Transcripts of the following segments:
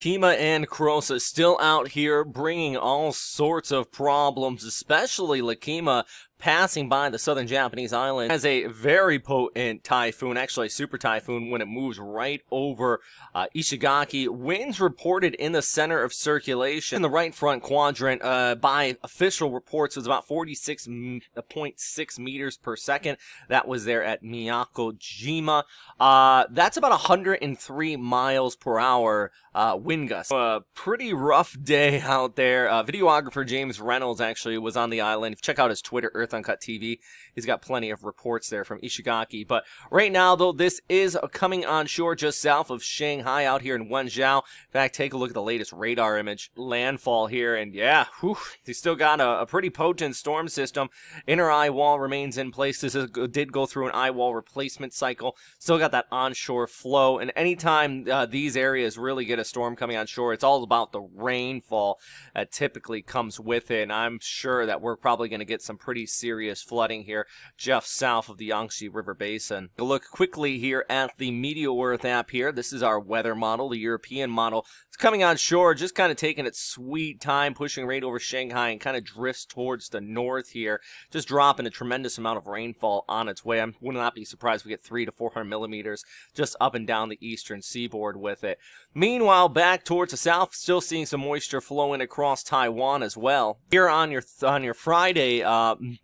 Kima and Kurosa still out here bringing all sorts of problems, especially Lakima passing by the southern Japanese island as a very potent typhoon, actually a super typhoon, when it moves right over Ishigaki. Winds reported in the center of circulation in the right front quadrant by official reports was about 46.6 meters per second. That was there at Miyakojima. That's about 103 miles per hour wind gust. A pretty rough day out there. Videographer James Reynolds actually was on the island. Check out his Twitter, Earth Uncut TV. He's got plenty of reports there from Ishigaki. But right now, though, this is coming on shore just south of Shanghai out here in Wenzhou. In fact, take a look at the latest radar image. Landfall here, and yeah, they still got a pretty potent storm system. Inner eye wall remains in place. This did go through an eye wall replacement cycle. Still got that onshore flow, and anytime these areas really get a storm coming on shore, it's all about the rainfall that typically comes with it, and I'm sure that we're probably going to get some pretty serious flooding here just south of the Yangtze River Basin. Look quickly here at the Meteor app here. This is our weather model, the European model. It's coming on shore, just kind of taking its sweet time, pushing right over Shanghai and kind of drifts towards the north here, just dropping a tremendous amount of rainfall on its way. I would not be surprised if we get 300 to 400 millimeters just up and down the eastern seaboard with it. Meanwhile, back towards the south, still seeing some moisture flowing across Taiwan as well. Here on your Friday,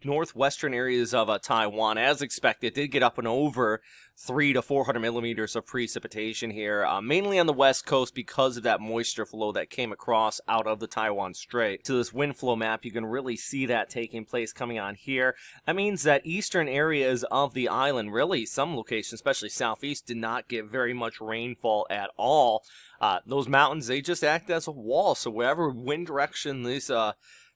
northwestern areas of Taiwan, as expected, did get up and over 300 to 400 millimeters of precipitation here, mainly on the west coast because of that moisture flow that came across out of the Taiwan Strait. To this wind flow map, you can really see that taking place coming on here. That means that eastern areas of the island, really some locations, especially southeast, did not get very much rainfall at all. Those mountains, they just act as a wall, so wherever wind direction these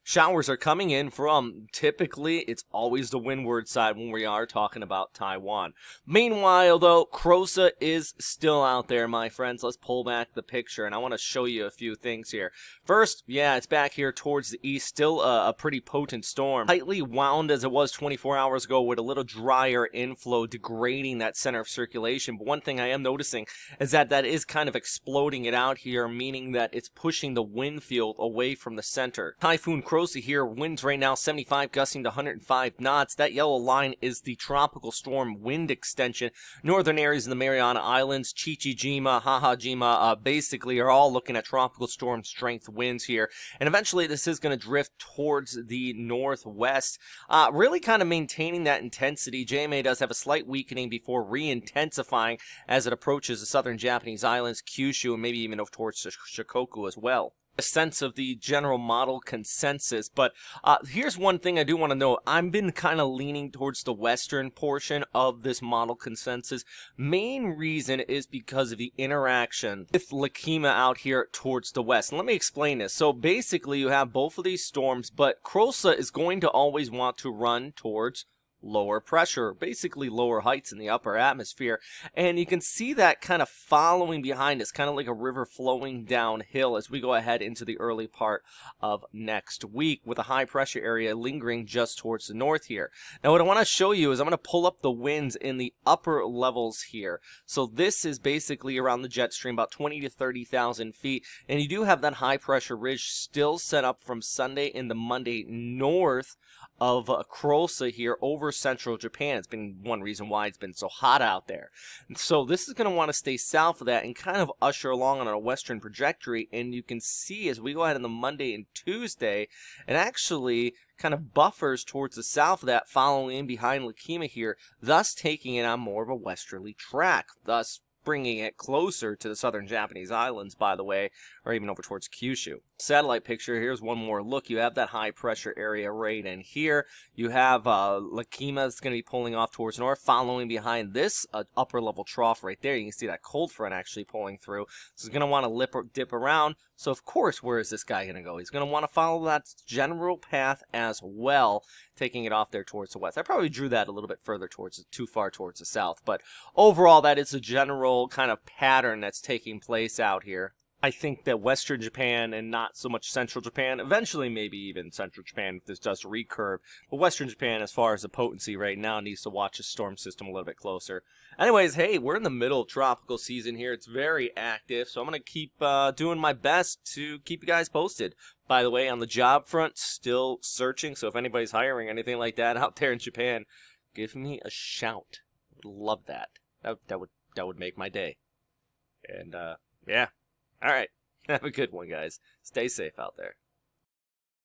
showers are coming in from, typically it's always the windward side when we are talking about Taiwan. Meanwhile, though, Kurosa is still out there, my friends. Let's pull back the picture, and I want to show you a few things here. First, yeah, it's back here towards the east, still a pretty potent storm. Tightly wound as it was 24 hours ago with a little drier inflow, degrading that center of circulation. But one thing I am noticing is that is kind of exploding it out here, meaning that it's pushing the wind field away from the center. Typhoon Kurosa here, winds right now 75 gusting to 105 knots. That yellow line is the tropical storm wind extension. Northern areas in the Mariana Islands, Chichijima, Hahajima, basically are all looking at tropical storm strength winds here. And eventually this is going to drift towards the northwest, really kind of maintaining that intensity. JMA does have a slight weakening before re-intensifying as it approaches the southern Japanese islands, Kyushu, and maybe even over towards Shikoku as well. A sense of the general model consensus, but here's one thing I do want to know. I've been kind of leaning towards the western portion of this model consensus. Main reason is because of the interaction with Lakima out here towards the west. And let me explain this. So basically you have both of these storms, but Kurosa is going to always want to run towards lower pressure, basically lower heights in the upper atmosphere, and you can see that kind of following behind us, kind of like a river flowing downhill as we go ahead into the early part of next week, with a high pressure area lingering just towards the north here. Now what I want to show you is I'm going to pull up the winds in the upper levels here. So this is basically around the jet stream, about 20 to 30,000 feet, and you do have that high pressure ridge still set up from Sunday into Monday north of Kurosa here over central Japan. It's been one reason why it's been so hot out there. And so this is going to want to stay south of that and kind of usher along on a western trajectory. And you can see as we go ahead on the Monday and Tuesday, it actually kind of buffers towards the south of that, following in behind Lakima here, thus taking it on more of a westerly track, thus bringing it closer to the southern Japanese islands, by the way, or even over towards Kyushu. Satellite picture, here's one more look. You have that high pressure area right in here. You have Lakima that's going to be pulling off towards north, following behind this upper level trough right there. You can see that cold front actually pulling through. So it's going to want to dip around. So of course, where is this guy going to go? He's going to want to follow that general path as well, taking it off there towards the west. I probably drew that a little bit further towards, too far towards the south, but overall that is a general kind of pattern that's taking place out here. I think that Western Japan and not so much Central Japan, eventually maybe even Central Japan if this does recurve, but Western Japan, as far as the potency right now, needs to watch the storm system a little bit closer. Anyways, hey, we're in the middle of tropical season here. It's very active, so I'm going to keep doing my best to keep you guys posted. By the way, on the job front, still searching, so if anybody's hiring anything like that out there in Japan, give me a shout. Would love that. That would make my day. And, yeah. All right. Have a good one, guys. Stay safe out there.